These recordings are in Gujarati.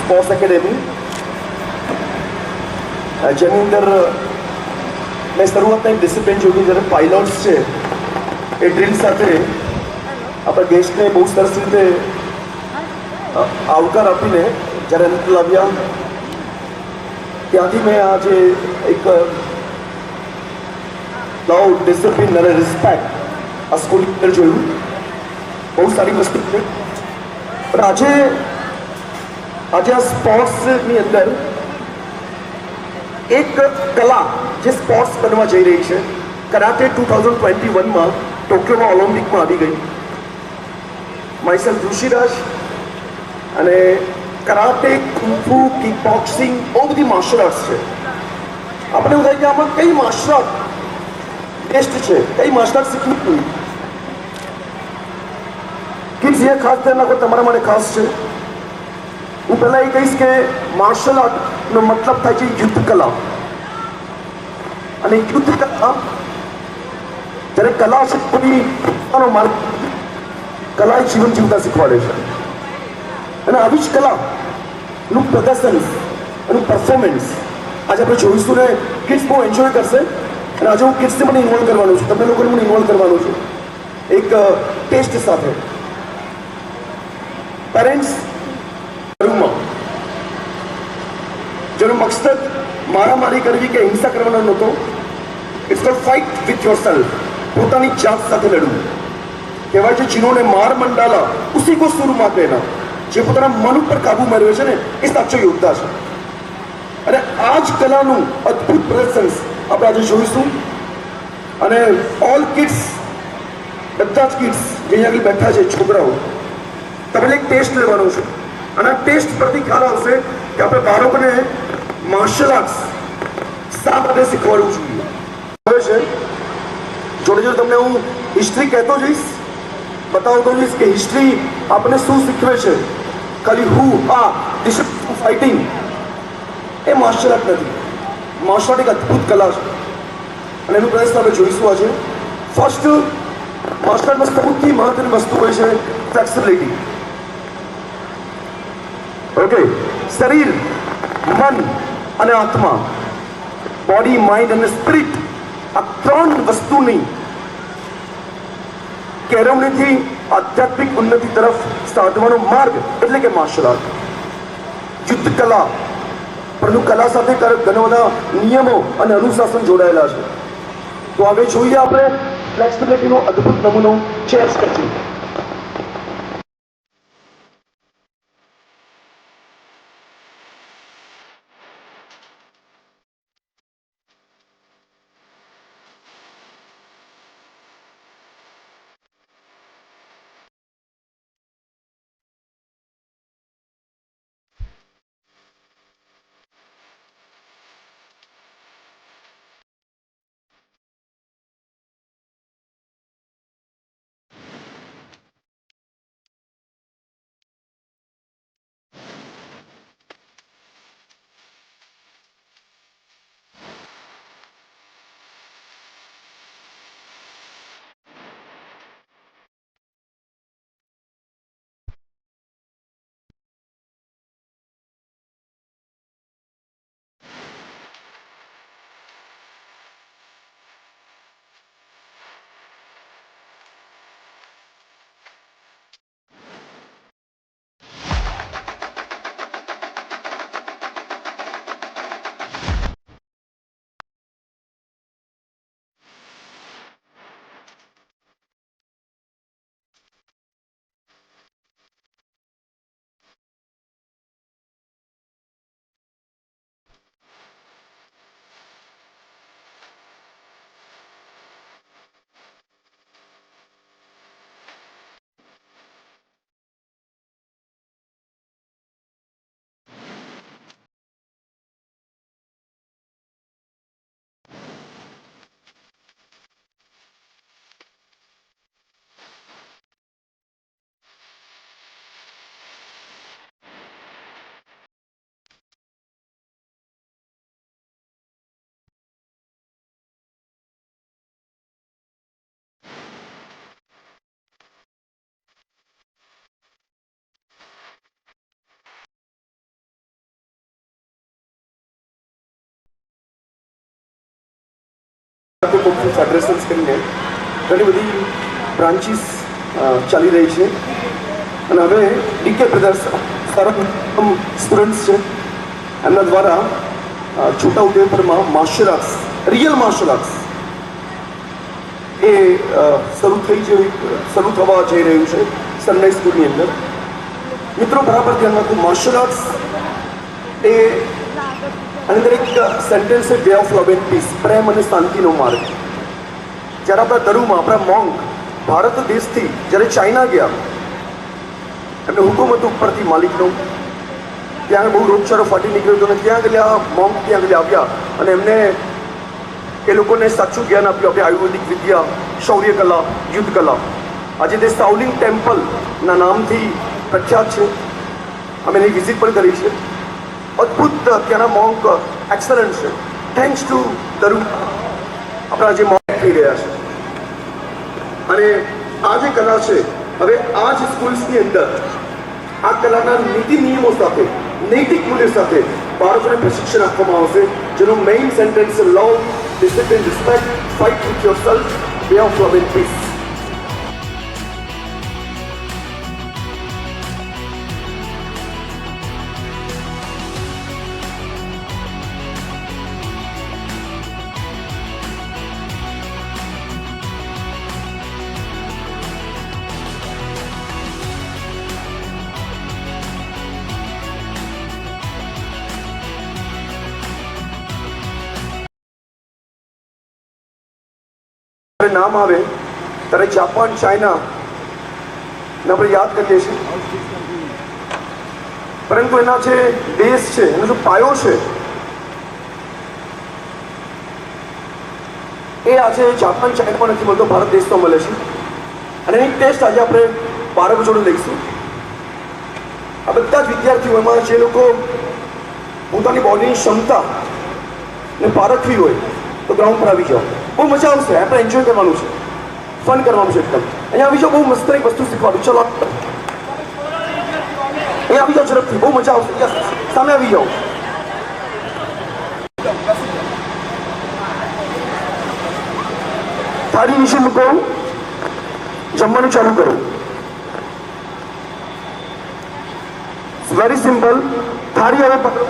સ્પોર્ટ્સ એકેડેમી, જેની અંદર મેં શરૂઆતના એક ડિસિપ્લિન જોયું જ્યારે પાયલોટ્સ છે એ ડ્રીલ સાથે આપણા ગેસ્ટને બહુ સરસ રીતે આવકાર આપીને જ્યારે અંદર લાવ્યા, ત્યાંથી મેં આ જે એક લવ, ડિસિપ્લિન અને રિસ્પેક્ટ આ સ્કૂલની અંદર જોયું. બહુ સારી વસ્તુ છે. પણ આજે આ સ્પોર્ટ્સની અંદર એક કલા જે સ્પોર્ટ્સ બનવા જઈ રહી છે, કરાટે 2021માં ટોક્યોમાં ઓલિમ્પિકમાં આવી ગઈ. માયસેલ્ફ ઋષિરાજ અને કરાટે, કુંફુ, કિક બોક્સિંગ, બહુ બધી માર્શલ આર્ટ્સ છે. આપણે એવું થાય કે આમાં કઈ માર્શલ આર્ટ બેસ્ટ છે, કઈ માર્શલ આર્ટ શીખવી જોઈએ. કિડ્સ એ ખાસ ધ્યાન રાખો, તમારા માટે ખાસ છે. હું પહેલા એ કહીશ કે માર્શલ આર્ટનો મતલબ થાય છે યુદ્ધ કલા. અને યુદ્ધ કલા જ્યારે કલા છે કોઈ માર્ગ, કલા એ જીવન જીવતા શીખવાડે છે. અને આવી જ કલાનું પ્રદર્શન, એનું પરફોર્મન્સ આજે આપણે જોઈશું ને કિડ્સ બહુ એન્જોય કરશે. અને આજે હું કિડ્સને મને ઇન્વોલ્વ કરવાનું છું, તમને લોકોને મને ઇન્વોલ્વ કરવાનું છું એક ટેસ્ટ સાથે. પેરેન્ટ્સ રૂમમાં જેનો મકસદ મારામારી કરવી કે હિંસા કરવાનો નહોતો. It's called fight with yourself. પોતાની જાત સાથે લડવું. કહેવાય છે જીનોને માર મંડાલા ઉસી કો સુર માતે ના. જે પોતાના મન ઉપર કાબુ મેળવે છે ને એ સાચો યોદ્ધા છે. અને આ જ કલાનું અદ્ભુત પ્રદર્શન આપણે આજે જોઈશું. અને ઓલ કિડ્સ, બધા જ કિડ્સ જે અહીંયા આગળ બેઠા છે, છોકરાઓ, તમે એક ટેસ્ટ લેવાનો છે. અને આ ટેસ્ટ પરથી ખ્યાલ આવશે કે આપણે બાળકોને માર્શલ આર્ટ્સ શા માટે શીખવાડવું જોઈએ. હવે છે જોડે જોડે તમને હું હિસ્ટ્રી કહેતો જઈશ, બતાવતો જઈશ કે હિસ્ટ્રી આપણને શું શીખવે છે. ખાલી ફાઇટિંગ એ માર્શલ આર્ટ નથી. માર્શલ આર્ટ એક અદ્ભુત કલા છે અને એનું પ્રયત્ન આપણે જોઈશું આજે. ફર્સ્ટ, માર્શલ આર્ટમાં સૌથી મહત્વની વસ્તુ હોય છે ફ્લેક્સિબિલિટી. ઓકે, શરીર, મન અને આત્મા, બોડી, માઇન્ડ અને સ્પિરિટ, આ ત્રણ વસ્તુની કેળવણીથી આધ્યાત્મિક ઉન્નતિ તરફ સાધવાનો માર્ગ એટલે કે માર્શલ આર્ટ. યુદ્ધ કલા, પરંતુ કલા સાથે ઘણા બધા નિયમો અને અનુશાસન જોડાયેલા છે. તો હવે જોઈએ આપણે ફ્લેક્સિબિલિટીનો અદ્ભુત નમૂનો ચેસ સ્કેચિંગ. ફેડરેશન્સ કરીને ઘણી બધી બ્રાન્ચીસ ચાલી રહી છે અને હવે ડીકે બ્રધર્સ સારા સ્ટુડન્ટ્સ છે એમના દ્વારા છોટાઉદેપુરમાં martial arts real martial arts એ શરૂ થવા જઈ રહ્યું છે સનરાઈઝ સ્કૂલની અંદર. મિત્રો બરાબર ધ્યાન રાખો, માર્શલ આર્ટ્સ એ અંદર એક સેન્ટેન્સ છે way of love and peace, પ્રેમ અને શાંતિનો માર્ગ. જ્યારે આપણા ધરુમાં આપણા મોંગ ભારત દેશથી જ્યારે ચાઇના ગયા, એમને હુકમ હતું ઉપરથી માલિકનો, ત્યાં બહુ રોગચાળો ફાટી નીકળ્યો હતો અને ત્યાં આગળ મોંગ ત્યાં આગળ આવ્યા અને એમને એ લોકોને સાચું જ્ઞાન આપ્યું, આપણે આયુર્વેદિક વિદ્યા, શૌર્ય કલા, યુદ્ધ કલા. આજે તે સાઉલિંગ ટેમ્પલના નામથી પ્રખ્યાત છે. અમે એની વિઝિટ પણ કરી છે. અદ્ભુત ત્યાંના મોંક એક્સલન્ટ છે. થેન્ક્સ ટુ ધરુ આપણા જે મોંક થઈ રહ્યા છે. અને આ જે કલા છે, હવે આ જ સ્કૂલ્સની અંદર આ કલાના નીતિ નિયમો સાથે, નૈતિક મૂલ્ય સાથે બાળકોને પ્રશિક્ષણ આપવામાં આવશે, જેનું મેઇન સેન્ટેન્સ છે love, discipline, respect, fight with yourself, way of love and peace. નામ આવે ત્યારે જાપાન, ચાઇના ને આપણે યાદ કરીએ છીએ, પરંતુ એના જે દેશ છે, એનો જો પાયો છે, એ આજે જાપાન, ચાઇનામાં નથી મળતો, ભારત દેશમાં મળે છે. અને એની ટેસ્ટ આજે આપણે બાળકો જોડે લઈશું. આ બધા જ વિદ્યાર્થીઓ એમાં જે લોકો પોતાની બોડીની ક્ષમતા ને પારખવી હોય તો ગ્રાઉન્ડ પર આવી જાઓ. બહુ મજા આવશે. આપણે એન્જોય કરવાનું છે, ફન કરવાનું છે એકદમ. અહીંયા આવી જાઓ, બહુ મસ્ત એક વસ્તુ શીખવાડું. ચલો અહીંયા આવી જાઓ ઝડપથી, બહુ મજા આવશે. યસ, સામે આવી જાઓ. થાળી નીચે મૂકો, જમવાનું ચાલુ કરો. Very simple. થાળી હવે પકડો.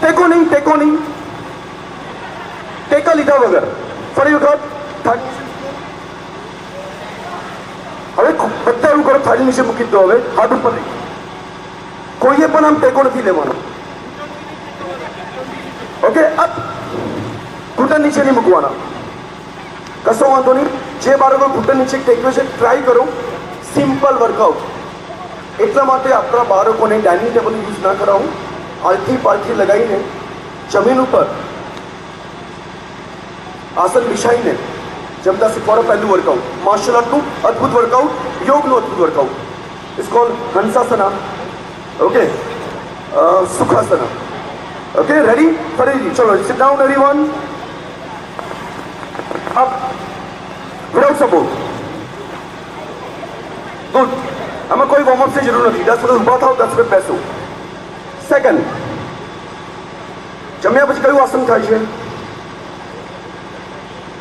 ટેકો નહીં, ટેકો નહીં, ટેકા લીધા વગર. ફરી વખત હવે બધા એવું કરો, થાળી નીચે મૂકી દો. હવે હાથ ઉપર નહીં, કોઈએ પણ આમ ટેકો નથી લેવાનો. ઓકે, અપ, ઘૂંટણ નીચે નહીં મૂકવાના, કશો વાંધો નહીં. જે બાળકો ઘૂંટણ નીચે ટેક્યો છે, ટ્રાય કરો. Simple workout. એટલા માટે આપણા બાળકોને ડાઇનિંગ ટેબલ યુઝ ના કરાવું. આલથી પાલથી લગાવીને જમીન ઉપર આસન બિછાઈને જમતા શીખવાડો. પહેલું વર્કઆઉટ માર્શલ આર્ટનું અદ્ભુત વર્કઆઉટ, યોગનું અદ્ભુત વર્કઆઉટ. ઇટ્સ કોલ્ડ હંસાસના. ઓકે, સુખાસના. Okay, ready? ફરીથી ચલો, sit down everyone. Up, without support. Good. આમાં કોઈ વોર્મઅપની જરૂર નથી. 10 મિનિટ ઊભા થાવ, 10 મિનિટ બેસો. સેકન્ડ, જમ્યા પછી કયું આસન થાય છે?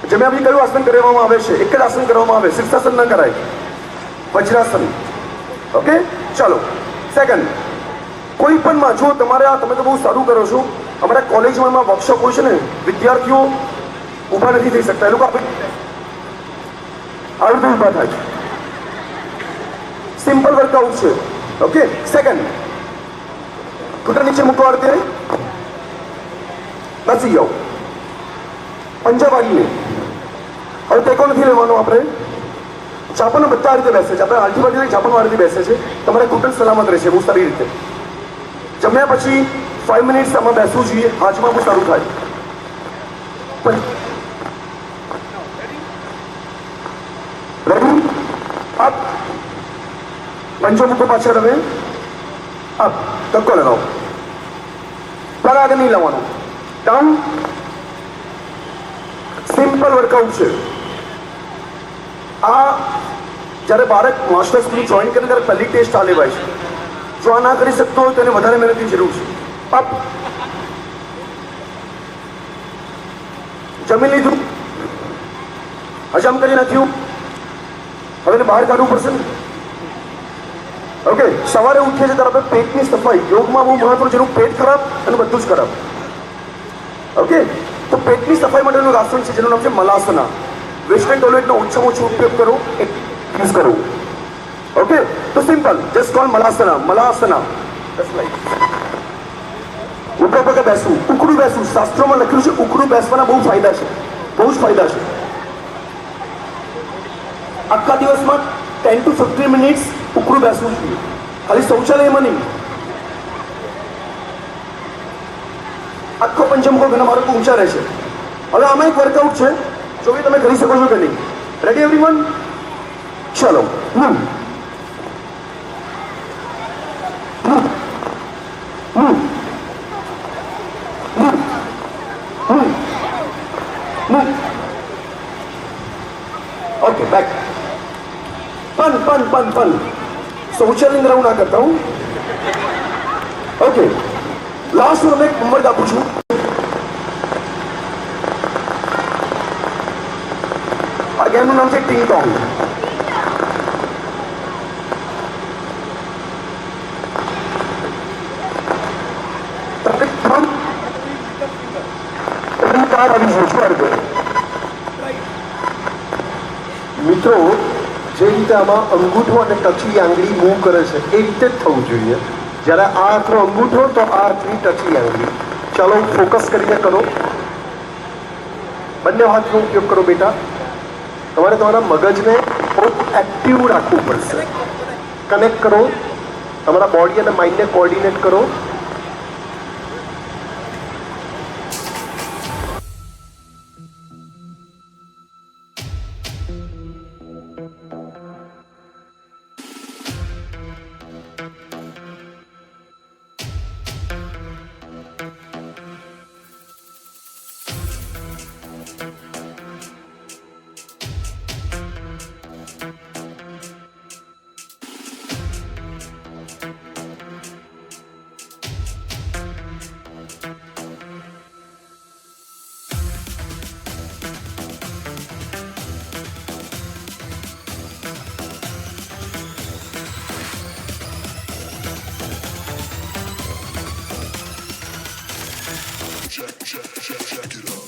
જમ્યા પછી કયું આસન કરવામાં આવે છે? એક જ આસન કરવામાં આવે, શીર્ષાસન ન કરાય, વજ્રાસન. ઓકે, ચાલો. સેકન્ડ, કોઈ પણમાં જો તમારે તમે તો બહુ સારું કરો છો. અમારા કોલેજમાં એમાં વર્કશોપ હોય છે ને, વિદ્યાર્થીઓ ઊભા નથી થઈ શકતા, એ લોકો આવી રીતે ઊભા થાય. સિમ્પલ વર્કઆઉટ છે. ઓકે, સેકન્ડ, ઘૂંટણ નીચે મૂકો. અત્યારે બેસી જાઓ, પંજા વાળીને. હવે ટેકો નથી લેવાનો. આપણે જાપાન બધા રીતે બેસે છે. આપણે આલથી બાજુ જાપાન વાળી બેસે છે. તમારે ઘૂંટણ સલામત રહેશે બહુ સારી રીતે. જમ્યા પછી 5 મિનિટ્સ આમાં બેસવું જોઈએ, હાજમાં બહુ સારું થાય. રેડી? અપ, પંજો મૂકો પાછળ. હવે અપ, ધક્કો લગાવો. પગ આગળ નહીં લાવવાનો. ડાઉન. સિમ્પલ વર્કઆઉટ છે આ. જ્યારે બાળક માસ્ટર સ્કૂલ જોઈન કરે ત્યારે પહેલી ટેસ્ટ આ લેવાય છે. જો આ ના કરી શકતો હોય તો એને વધારે મહેનતની જરૂર છે. અપ, જમી લીધું, હજમ કરી નાખ્યું, હવે એને બહાર કાઢવું પડશે ને. ઓકે, સવારે ઉઠીએ છીએ ત્યારે આપણે પેટની સફાઈ, યોગમાં બહુ મહત્વનું છે. એનું પેટ ખરાબ અને બધું જ ખરાબ. ઓકે, તો પેટની સફાઈ માટેનું આસન છે જેનું નામ છે મલાસના. વેસ્ટર્ન ટોયલેટનો ઓછામાં ઓછો ઉપયોગ કરો, યુઝ કરો. ઓકે, તો સિમ્પલ, જસ્ટ કોલ મલાસના. મલાસના ઉભા પગે બેસવું, ઉકડું બેસવું. શાસ્ત્રોમાં લખ્યું છે ઉકડું બેસવાના બહુ ફાયદા છે, બહુ જ ફાયદા છે. આખા દિવસમાં 10 to 15 મિનિટ્સ ઉકડું બેસવું જોઈએ, ખાલી શૌચાલયમાં નહીં. આખો પંચમુખો ઘણા બાળકો ઊંચા રહે છે. હવે આમાં એક વર્કઆઉટ છે, જો કે તમે કરી શકો છો કે નહીં. Ready everyone? ચલો. Okay, back. पन शौचालय में ना करता हूँ. ओके, लास्ट में एक नंबर का पूछूं. आ गेम नाम से टिंग टोंग. મિત્રો, જે રીતે આમાં અંગૂઠો અને ટચલી આંગળી મૂવ કરે છે એ રીતે જ થવું જોઈએ. જ્યારે આ હાથનો અંગૂઠો તો આ હાથની ટચલી આંગળી. ચાલો ફોકસ કરીને કરો, બંને હાથનો ઉપયોગ કરો બેટા. તમારે તમારા મગજને બહુ એક્ટિવ રાખવું પડશે. કનેક્ટ કરો, તમારા બોડી અને માઇન્ડને કોર્ડિનેટ કરો. Check it out.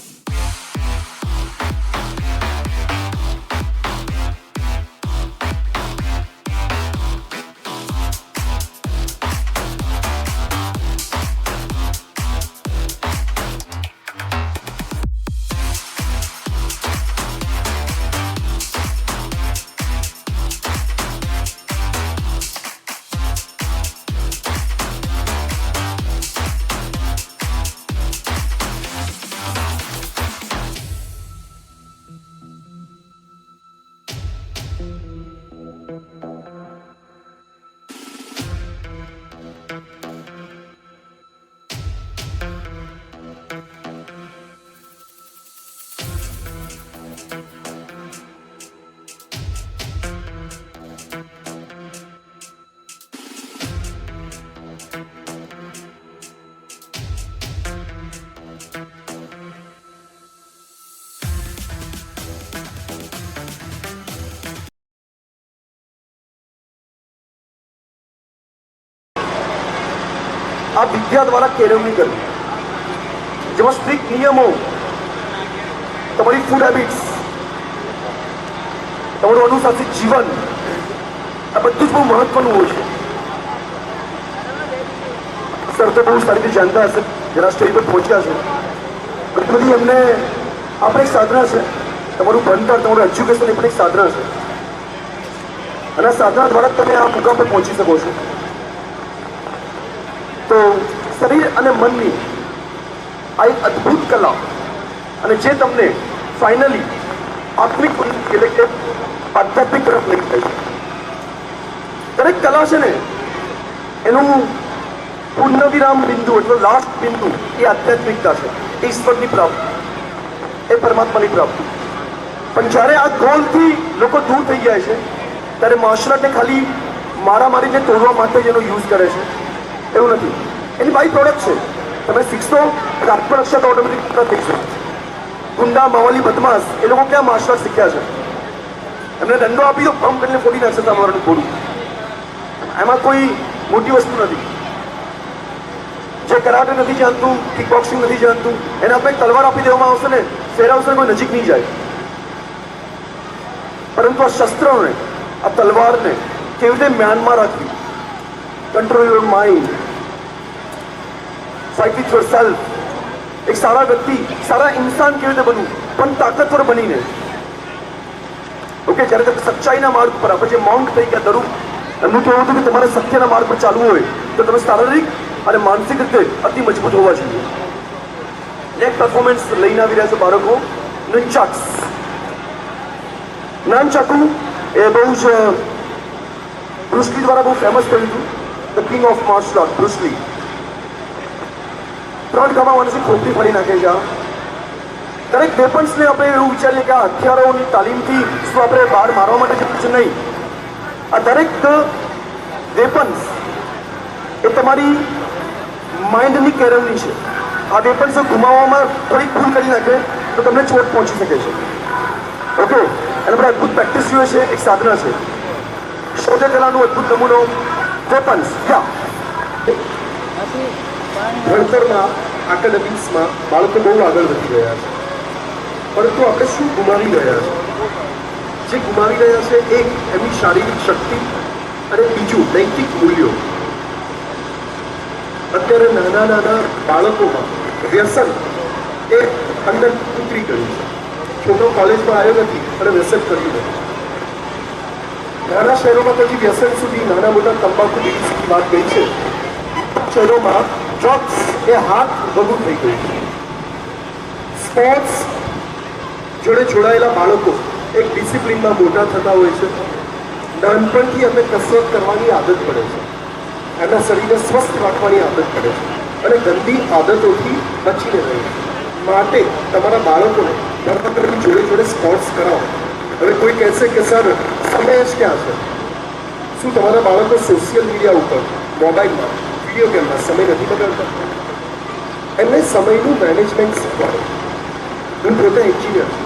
આ વિદ્યા દ્વારા કેળવણી કરવી, જેમાં સ્ટ્રિક્ટ નિયમો, તમારી ફૂડ હેબિટ્સ, તમારું અનુશાસિત જીવન, આ બધું જ બહુ મહત્વનું હોય છે. સર તો બહુ સારી રીતે જાણતા હશે, જેના સ્ટેજ પર પહોંચ્યા છે. ઘણી બધી એમને આપણે એક સાધના છે, તમારું ભણતર, તમારું એજ્યુકેશન એ પણ એક સાધના છે, અને આ સાધના દ્વારા તમે આ મુકામ પર પહોંચી શકો છો. તો શરીર અને મનની આ એક અદ્ભુત કલા, અને જે તમને ફાઇનલી આત્મિક એટલે કે આધ્યાત્મિક તરફ લઈ જાય છે. દરેક કલા છે ને, એનું પૂર્ણવિરામ બિંદુ એટલે લાસ્ટ બિંદુ એ આધ્યાત્મિકતા છે, એ ઈશ્વરની પ્રાપ્તિ, એ પરમાત્માની પ્રાપ્તિ. પણ જ્યારે આ ગોલથી લોકો દૂર થઈ જાય છે, ત્યારે માર્શલ આર્ટને ખાલી મારામારીને તોડવા માટે જ એનો યુઝ કરે છે, એવું નથી. એની બાય પ્રોડક્ટ છે. તમે શીખશો, આત્મરક્ષા તો ઓટોમેટિક થઈ જશે. ગુંડા માવાલી બદમાશ એ લોકો ક્યાં માર્શલ આર્ટ શીખ્યા છે? એમને દંડો આપી દો, પંપ કરીને ફોડી નાખશે તમારું થોડું. એમાં કોઈ મોટી વસ્તુ નથી. જે કરાટે નથી જાણતું, કિક બોક્સિંગ નથી જાણતું, એને આપણે તલવાર આપી દેવામાં આવશે ને, ફેરવશે, કોઈ નજીક નહીં જાય. પરંતુ આ શસ્ત્રોને, આ તલવારને કેવી રીતે મ્યાનમાં રાખવી, control your mind, fight with your self. એક સારા વ્યક્તિ, સારા ઇન્સાન કેવી રીતે બનવું, પણ તાકાતવર બનીને. ઓકે, જ્યારે સચ્ચાઈના માર્ગ પર આપણે જે મોંક થઈ ગયા દરુ, એમનું કહેવું હતું કે તમારે સત્યના માર્ગ પર ચાલવું હોય તો તમે શારીરિક અને માનસિક રીતે અતિ મજબૂત હોવા જોઈએ. નેક્સ્ટ પરફોર્મન્સ લઈને આવી રહ્યા છે બાળકો, નંચાક્સ. નાનચાકુ એ બહુ જ બ્રુસલી દ્વારા બહુ ફેમસ થયું હતું. The king of martial art Bruce Lee. 3 ગામા માણસની ખોપડી ફાડી નાખે છે. દરેક વેપન્સને આપણે એવું વિચારીએ કે આ હથિયારોની તાલીમથી શું આપણે બહાર મારવા માટે જતું છે? નહીં. આ દરેક વેપન્સ એ તમારી માઇન્ડની કેળવણી છે. આ વેપન્સ ગુમાવવામાં થોડીક ભૂલ કરી નાખે તો તમને ચોટ પહોંચી શકે છે. ઓકે, અને આપણે અદભુત પ્રેક્ટિસ જોઈએ છે, એક સાધના છે. શૌર્ય કલાનું અદભુત નમૂનો વેપન્સ. ભણતરમાં, એકેડેમિક્સમાં બાળકો બહુ આગળ વધી રહ્યા છે, પરંતુ આપણે શું ગુમાવી રહ્યા છે? જે ગુમાવી રહ્યા છે એક એમની શારીરિક શક્તિ અને બીજું નૈતિક મૂલ્યો. અત્યારે નાના નાના બાળકોમાં વ્યસન એ અંદર ઉતરી ગયું છે. છોકરો કોલેજમાં આવ્યો નથી અને વ્યસન કર્યું નથી. નાના શહેરોમાં પછી વ્યસન સુધી, નાના મોટા તંબાકુ બીડી સુધી વાત ગઈ છે. શહેરોમાં ડ્રગ્સ એ હાથ વધુ થઈ ગયું છે. સ્પોર્ટ્સ જોડે જોડાયેલા બાળકો એક ડિસિપ્લિનમાં મોટા થતા હોય છે. નાનપણથી એમને કસરત કરવાની આદત પડે છે, એમના શરીરને સ્વસ્થ રાખવાની આદત પડે છે અને ગંદી આદતોથી બચીને રહે છે. માટે તમારા બાળકોને ભણતરની જોડે જોડે સ્પોર્ટ્સ કરાવો. હવે કોઈ કહેશે કે સર સમય જ ક્યાં છે? શું તમારા બાળકો સોશિયલ મીડિયા ઉપર, મોબાઈલમાં, વિડીયો ગેમમાં સમય નથી બગાડતા? એમને સમયનું મેનેજમેન્ટ શીખવાડો. હું પોતે એન્જિનિયર છું.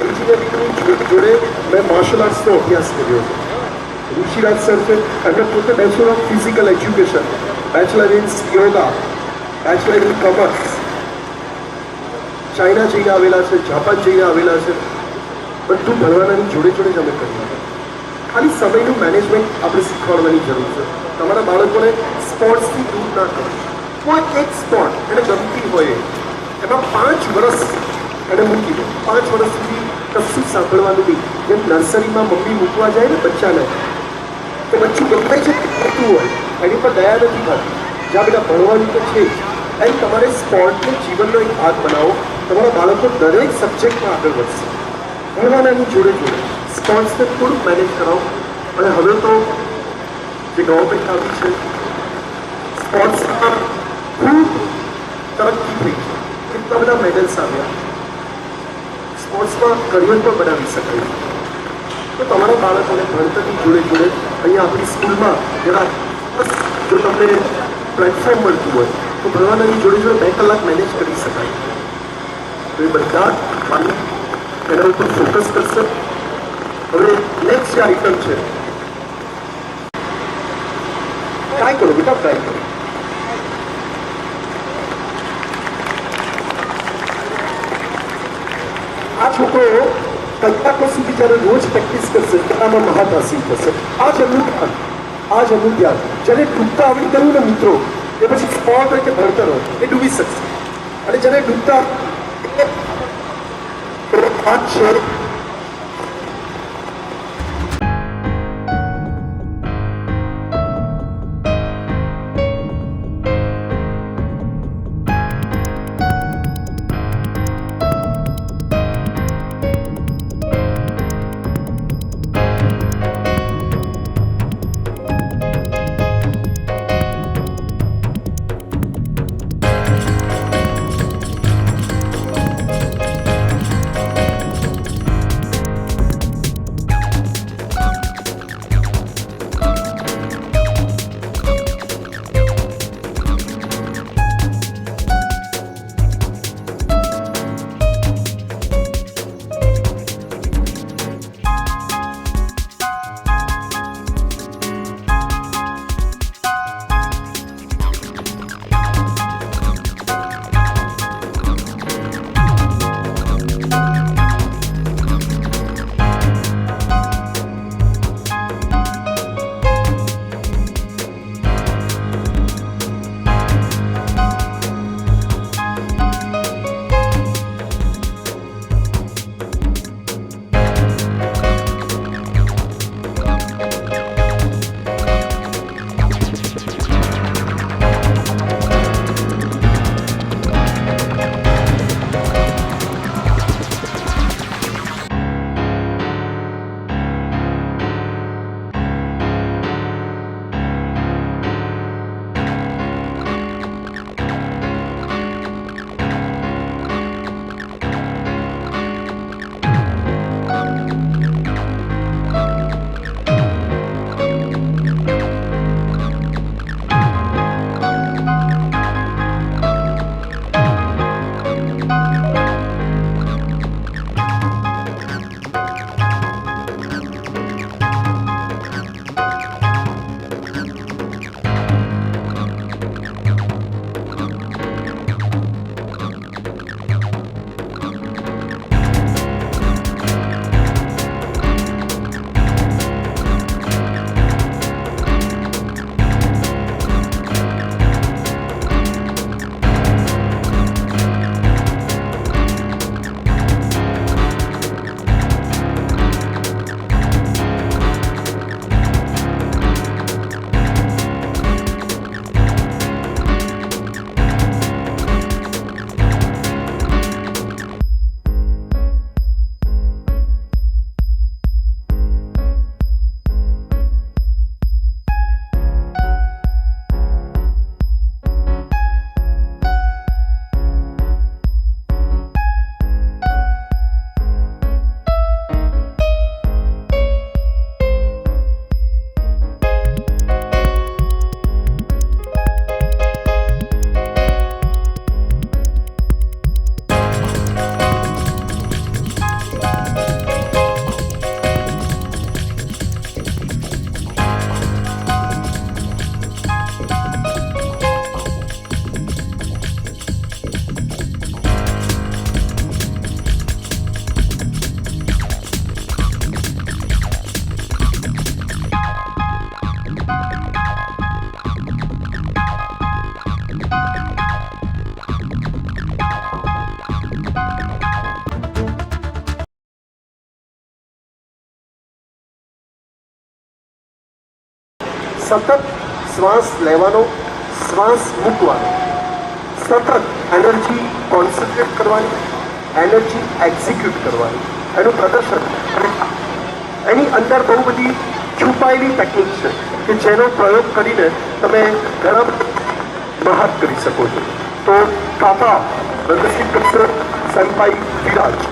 એન્જિનિયરિંગની જોડે મેં માર્શલ આર્ટ્સનો અભ્યાસ કર્યો છે. ઋષિરાજ સર છે, એમને પોતે bachelor of physical education, bachelor in yoga, bachelor in commerce. China જઈને આવેલા છે, જાપાન જઈને આવેલા છે. બધું ભણવાનાની જોડે જોડે જ અમે કરીએ. ખાલી સમયનું મેનેજમેન્ટ આપણે શીખવાડવાની જરૂર છે. તમારા બાળકોને સ્પોર્ટ્સથી દૂર ના કરો. કોઈ એક સ્પોર્ટ એને ગમતી હોય એમાં 5 વર્ષ એને મૂકી દો. 5 વર્ષ સુધી કશું સાંભળવાનું નહીં. જેમ નર્સરીમાં મમ્મી મૂકવા જાય ને બચ્ચાને, તો બચ્ચું ગમતાય છે કરતું હોય, એની પર દયા નથી થતી. જ્યાં બધા ભણવાનું તો છે જ, એમ તમારે સ્પોર્ટને જીવનનો એક ભાગ બનાવો. તમારા બાળકો દરેક સબ્જેક્ટમાં આગળ વધશે. ભણવાનાની જોડે જોડે સ્પોર્ટ્સને થોડુંક મેનેજ કરાવો. અને હવે તો જે ગવર્મેન્ટ આવી છે, સ્પોર્ટ્સમાં ખૂબ તરક્કી થઈ છે. કેટલા બધા મેડલ્સ આવ્યા. સ્પોર્ટ્સમાં કરિયર પણ બનાવી શકાય. તો તમારા બાળકોને ભણતરની જોડે જોડે અહીંયા આપણી સ્કૂલમાં જરા જો તમને પ્લેટફોર્મ મળતું હોય તો ભણવાનાની જોડે જોડે 2 કલાક મેનેજ કરી શકાય. તો એ બધા એના ઉપર ફોકસ કરશે. હવે નેક્સ્ટ જે આઇટમ છે, ટ્રાય કરો બેટા, ટ્રાય કરો. આ છોકરો કલાકો સુધી જ્યારે રોજ પ્રેક્ટિસ કરશે આમાં મહાન હાસિલ થશે. આ જ એમનું ધ્યાન, આ જ એમનું ધ્યાન. જ્યારે ડૂબતા આવડી ગયું ને મિત્રો, એ પછી સ્પોર્ટ હોય કે ભણતર હોય એ ડૂબી શકશે. અને જ્યારે ડૂબતા વાત છે સતત શ્વાસ લેવાનો, શ્વાસ મૂકવાનો, સતત એનર્જી કોન્સન્ટ્રેટ કરવાની, એનર્જી એક્ઝિક્યુટ કરવાની, એનું પ્રદર્શન. એની અંદર બહુ બધી છુપાયેલી ટેકનિક છે કે જેનો પ્રયોગ કરીને તમે ઘણા મહાન કરી શકો છો. તો કાકા પ્રદર્શિત કરશે સંપાઈ વિરાજ.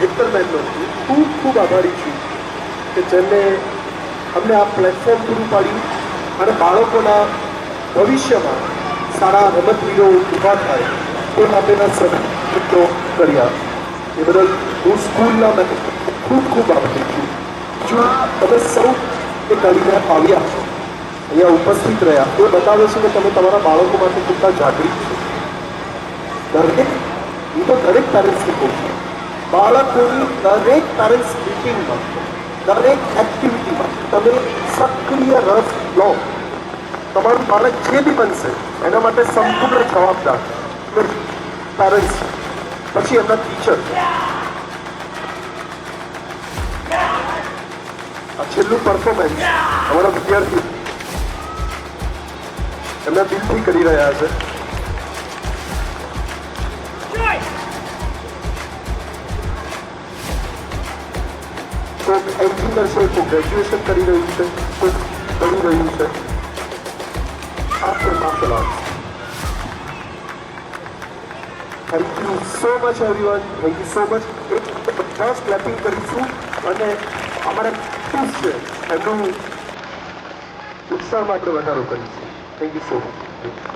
મિત્તલબેનનો ખૂબ ખૂબ આભારી છું કે જેમને અમને આ પ્લેટફોર્મ પૂરું પાડ્યું અને બાળકોના ભવિષ્યમાં સારા રમતવીરો ઊભા થાય તે માટેના સદો કર્યા એ બદલ હું સ્કૂલના ખૂબ ખૂબ આભારી છું. જો તમે સૌ એ કરીને આવ્યા છો, અહીંયા ઉપસ્થિત રહ્યા, એ બતાવે છે કે તમે તમારા બાળકો માટે કેટલા જાગૃત છો. હું તો દરેક પેરેન્ટ્સને કહું છું, બાળકોની દરેક પેરેન્ટ્સ મીટિંગમાં, દરેક એક્ટિવિટીમાં તમે સક્રિય રસ લો. તમારું બાળક જે બી બનશે એના માટે સંપૂર્ણ જવાબદાર પેરેન્ટ્સ, પછી એમના ટીચર. આ છેલ્લું પરફોર્મન્સ અમારા વિદ્યાર્થી એમના દિલથી કરી રહ્યા છે. કોઈક એન્જિનિયર છે, કોઈ ગ્રેજ્યુએશન કરી રહ્યું છે, કોઈ કરી રહ્યું છે. After martial arts. Thank you so much everyone, thank you so much. એક બધા જ ક્લેપિંગ કરીશું અને અમારા ખુશ છે એમનું ઉત્સાહમાં આપણે વધારો કરીશું. Thank you so much.